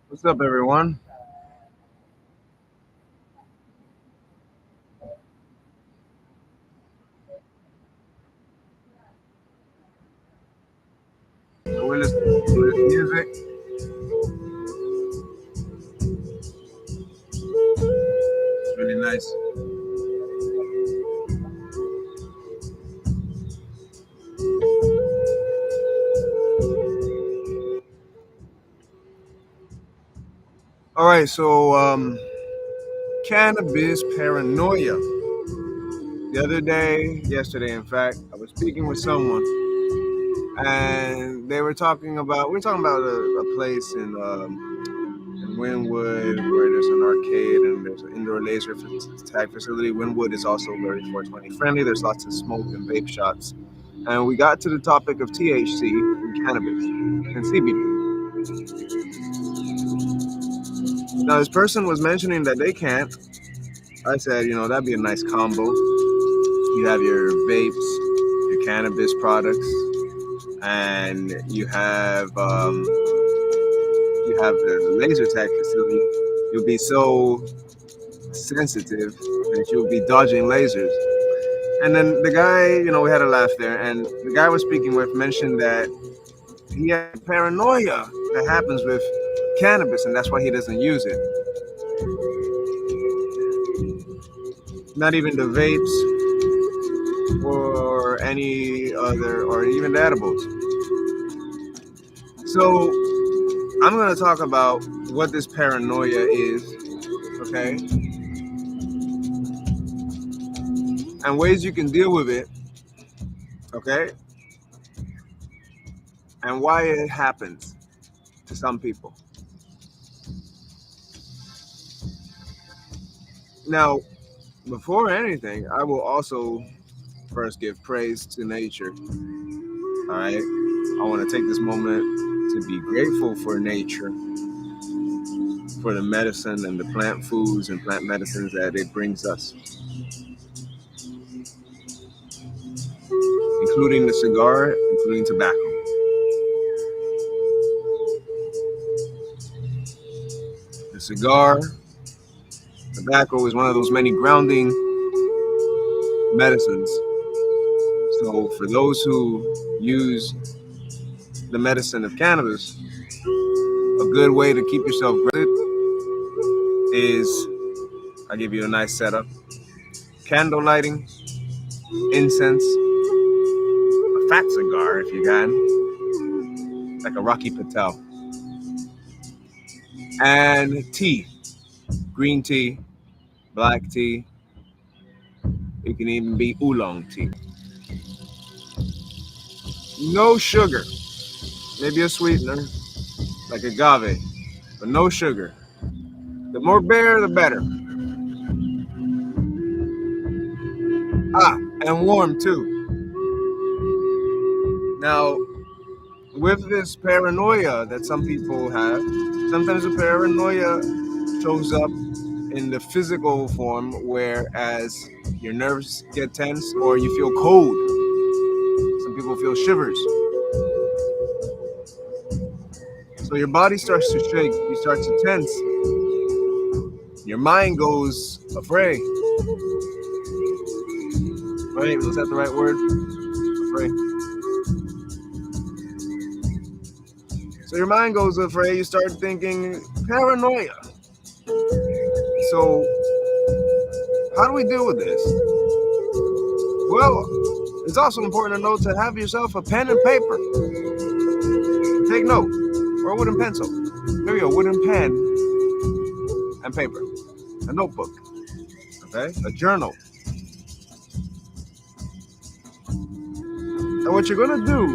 What's up, everyone? So we listen to this music. It's really nice. All right, so cannabis paranoia. The other day, yesterday, in fact, I was speaking with someone, and they were talking about. We are talking about a place in Wynwood where there's an arcade and there's an indoor laser tag facility. Wynwood is also very 420 friendly. There's lots of smoke and vape shots, and we got to the topic of THC and cannabis and CBD. Now, this person was mentioning that they can't. I said, that'd be a nice combo. You have your vapes, your cannabis products, and you have the laser tag facility. You'll be so sensitive that you'll be dodging lasers. And then the guy, we had a laugh there, and the guy I was speaking with mentioned that he had paranoia that happens with cannabis, and that's why he doesn't use it. Not even the vapes or any other, or even the edibles. So I'm going to talk about what this paranoia is, okay? And ways you can deal with it, okay? And why it happens to some people. Now, before anything, I will also first give praise to nature. All right. I want to take this moment to be grateful for nature, for the medicine and the plant foods and plant medicines that it brings us, including the cigar, including tobacco. The cigar, tobacco is one of those many grounding medicines. So for those who use the medicine of cannabis, a good way to keep yourself grounded is I give you a nice setup: candle lighting, incense, a fat cigar if you can, like a Rocky Patel, and tea, green tea, black tea. It can even be oolong tea. No sugar, maybe a sweetener like agave, but no sugar. The more bare, the better. And warm too. Now, with this paranoia that some people have, sometimes the paranoia shows up in the physical form, whereas your nerves get tense or you feel cold. Some people feel shivers. So your body starts to shake, you start to tense. Your mind goes afraid. Right? Was that the right word? Afraid. So your mind goes afraid, you start thinking paranoia. So how do we deal with this? Well, it's also important to note to have yourself a pen and paper. Take note, or a wooden pencil. Maybe a wooden pen and paper. A notebook, okay? A journal. And what you're gonna do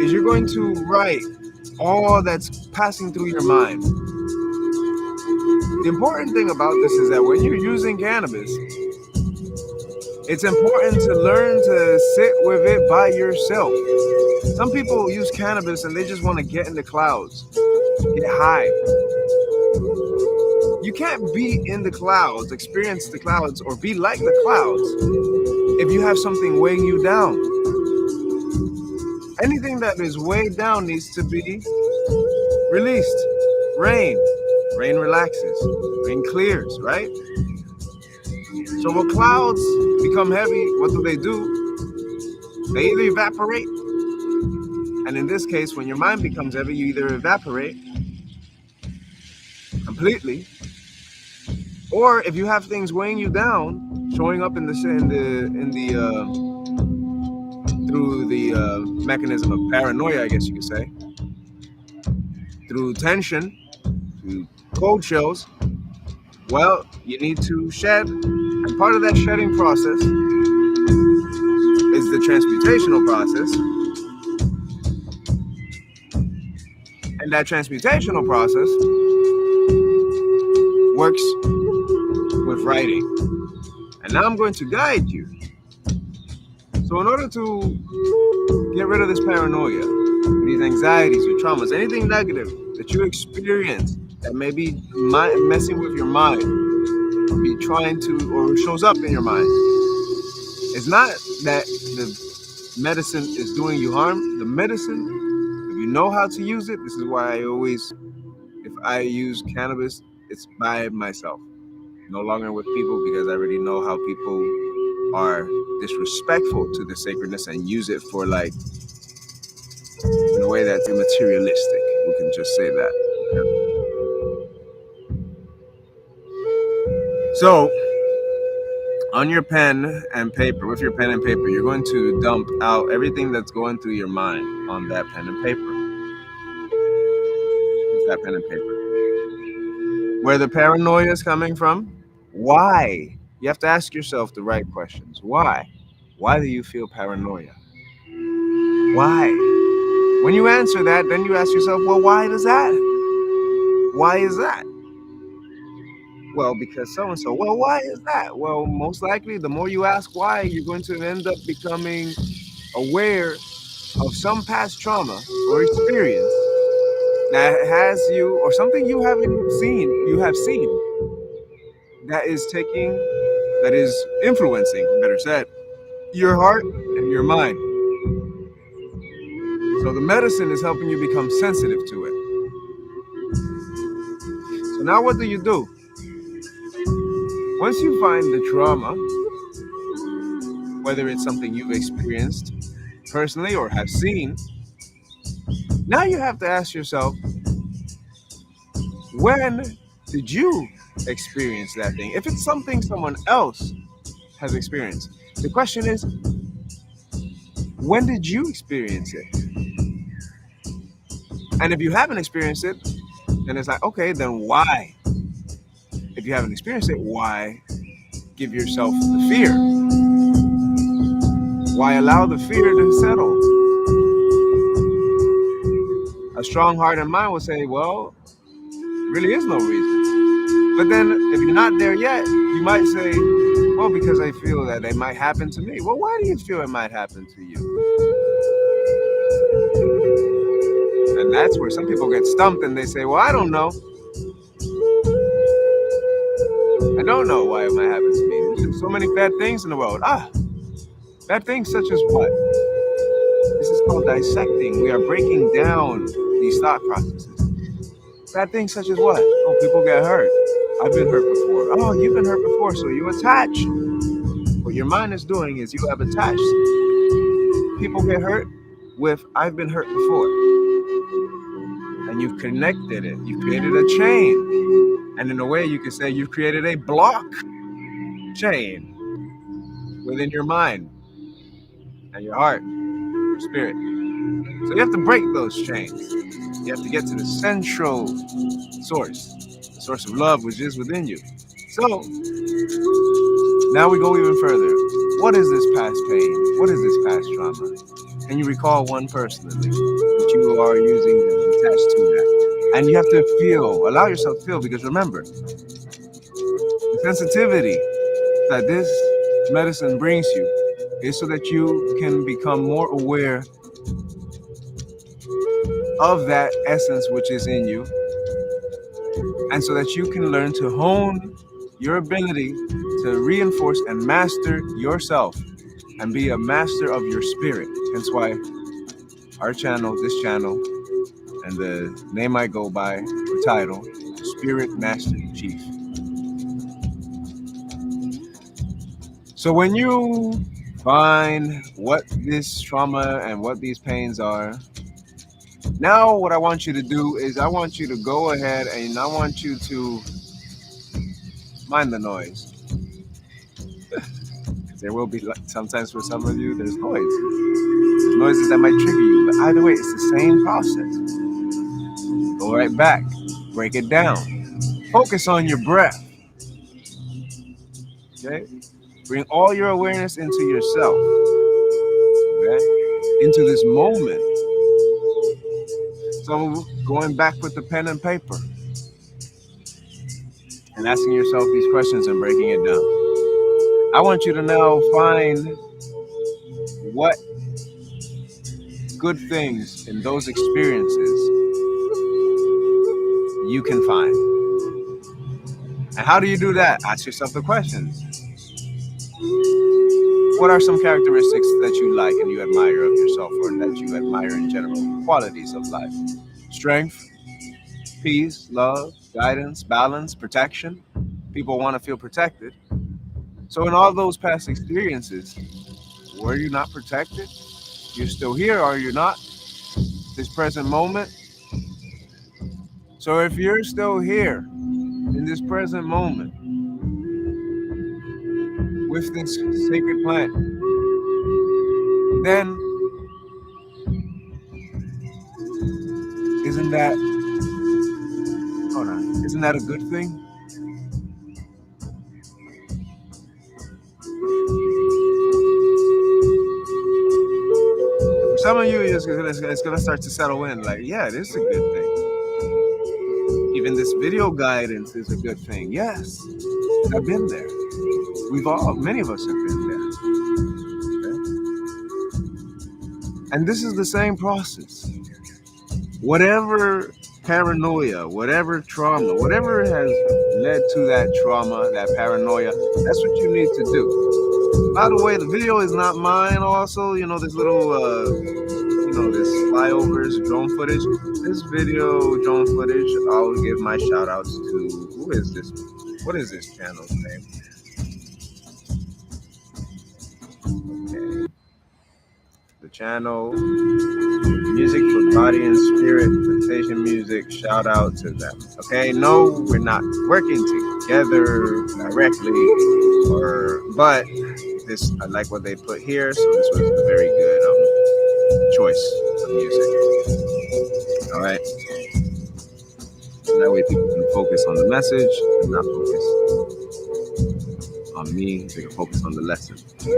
is you're going to write all that's passing through your mind. The important thing about this is that when you're using cannabis, it's important to learn to sit with it by yourself. Some people use cannabis and they just want to get in the clouds, get high. You can't be in the clouds, experience the clouds, or be like the clouds if you have something weighing you down. Anything that is weighed down needs to be released. Rain relaxes, rain clears, right? So when clouds become heavy, what do? They either evaporate, and in this case, when your mind becomes heavy, you either evaporate completely, or if you have things weighing you down, showing up through the mechanism of paranoia, I guess you could say, through tension, through cold chills, well, you need to shed, and part of that shedding process is the transmutational process, and that transmutational process works with writing. And now I'm going to guide you. So in order to get rid of this paranoia, these anxieties, your traumas, anything negative that you experience that may be messing with your mind, be trying to, or shows up in your mind, it's not that the medicine is doing you harm. The medicine, if you know how to use it, this is why if I use cannabis, it's by myself, no longer with people, because I already know how people are disrespectful to the sacredness and use it for, like, in a way that's immaterialistic. We can just say that. So, on your pen and paper, with your pen and paper, you're going to dump out everything that's going through your mind on that pen and paper. With that pen and paper. Where the paranoia is coming from, why? You have to ask yourself the right questions. Why? Why do you feel paranoia? Why? When you answer that, then you ask yourself, well, why does that? Why is that? Well, because so-and-so. Well, why is that? Well, most likely, the more you ask why, you're going to end up becoming aware of some past trauma or experience that has you, or something you have seen, that is influencing, better said, your heart and your mind. So the medicine is helping you become sensitive to it. So now what do? Once you find the trauma, whether it's something you've experienced personally or have seen, now you have to ask yourself, when did you experience that thing? If it's something someone else has experienced, the question is, when did you experience it? And if you haven't experienced it, then it's like, okay, then why? If you haven't experienced it, why give yourself the fear? Why allow the fear to settle? A strong heart and mind will say, well, really is no reason. But then if you're not there yet, you might say, well, because I feel that it might happen to me. Well, why do you feel it might happen to you? And that's where some people get stumped and they say, well, I don't know. I don't know why it might happen to me. There's so many bad things in the world. Bad things such as what? This is called dissecting. We are breaking down these thought processes. Bad things such as what? Oh, people get hurt. I've been hurt before. Oh, you've been hurt before, so you attach. What your mind is doing is you have attached. People get hurt with I've been hurt before. And you've connected it. You've created a chain. And in a way, you could say you've created a block chain within your mind and your heart, your spirit. So you have to break those chains. You have to get to the central source, the source of love, which is within you. So now we go even further. What is this past pain? What is this past trauma? Can you recall one personally that you are using attached to that? And you have to feel, allow yourself to feel, because remember, the sensitivity that this medicine brings you is so that you can become more aware of that essence which is in you, and so that you can learn to hone your ability to reinforce and master yourself and be a master of your spirit. Hence why our channel, this channel, and the name I go by, the title, Spirit Master Chief. So when you find what this trauma and what these pains are, now what I want you to do is I want you to go ahead and I want you to mind the noise. There will be, sometimes for some of you, there's noise. There's noises that might trigger you, but either way, it's the same process. Go right back, break it down. Focus on your breath, okay? Bring all your awareness into yourself, okay? Into this moment. So going back with the pen and paper and asking yourself these questions and breaking it down. I want you to now find what good things in those experiences you can find. And how do you do that? Ask yourself the questions. What are some characteristics that you like and you admire of yourself, or that you admire in general? Qualities of life. Strength, peace, love, guidance, balance, protection. People want to feel protected. So in all those past experiences, were you not protected? You're still here, are you not? This present moment. So if you're still here in this present moment with this sacred plant, then isn't that a good thing? For some of you, it's gonna start to settle in. Like, yeah, this is a good thing. Even this video guidance is a good thing. Yes, I've been there. Many of us have been there. Okay? And this is the same process. Whatever paranoia, whatever trauma, whatever has led to that trauma, that paranoia, that's what you need to do. By the way, the video is not mine also. You know, this little, this flyovers, drone footage. This video, drone footage, I'll give my shout outs to, who is this? What is this channel's name? Okay. The channel, Music for Body and Spirit, meditation music, shout out to them. Okay, no, we're not working together directly, but this, I like what they put here, so this was a very good choice of music. All right, so that way people can focus on the message and not focus on me. They can focus on the lesson. Okay.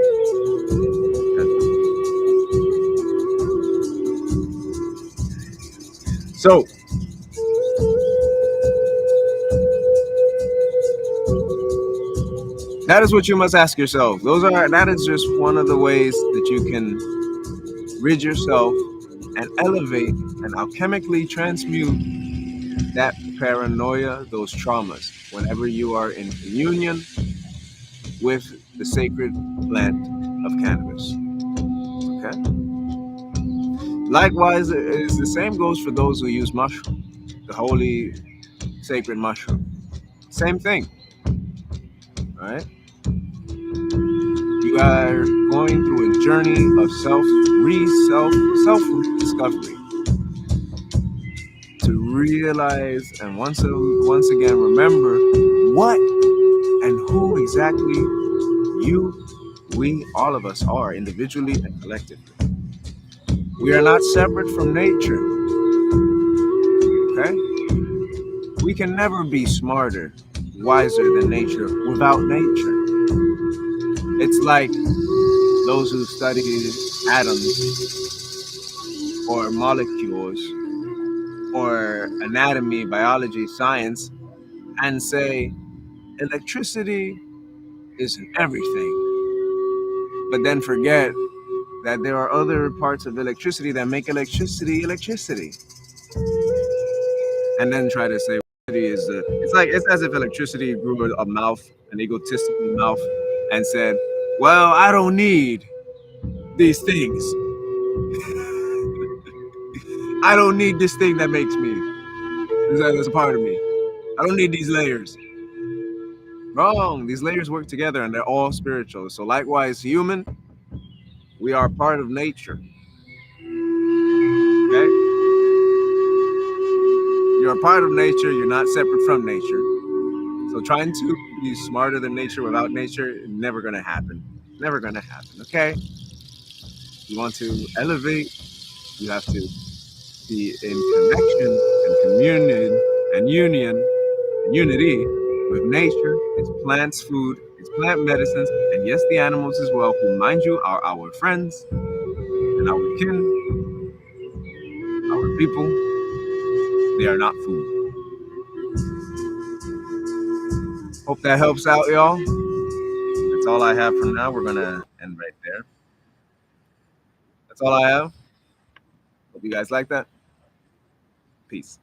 So, that is what you must ask yourself. That is just one of the ways that you can rid yourself and elevate and alchemically transmute that paranoia, those traumas, whenever you are in communion with the sacred plant of cannabis. Okay? Likewise, the same goes for those who use mushroom, the holy sacred mushroom. Same thing. All right? You are going through a journey of self-discovery to realize and once again remember what and who exactly we, all of us are individually and collectively. We are not separate from nature. Okay? We can never be smarter, wiser than nature without nature. It's like those who study atoms or molecules or anatomy, biology, science, and say electricity isn't everything, but then forget that there are other parts of electricity that make electricity, and then try to say is it's as if electricity grew a mouth, an egotistical mouth, and said, "Well, I don't need these things. I don't need this thing that makes me. That's a part of me. I don't need these layers." Wrong. These layers work together, and they're all spiritual. So, likewise, human, we are part of nature. Okay, you're a part of nature. You're not separate from nature. So trying to be smarter than nature without nature, never gonna happen. Never gonna happen. Okay. You want to elevate, you have to be in connection and communion and union and unity with nature, its plants, food, its plant medicines, and yes, the animals as well, who, mind you, are our friends and our kin, our people. They are not food. Hope that helps out, y'all. That's all I have for now. We're gonna end right there. That's all I have. Hope you guys like that. Peace.